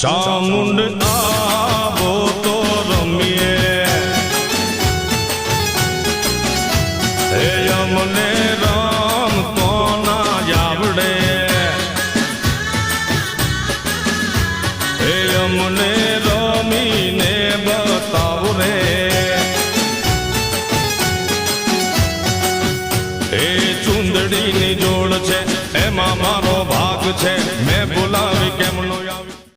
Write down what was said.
ચામુંડ આવો તો રમીએ હે અમને રામ તો ના આવડે હે અમને રમીને બતાવ રે એ ચુંદડીની જોડ છે એમાં મારો ભાગ છે મેં બોલાવી કેમ નો આવી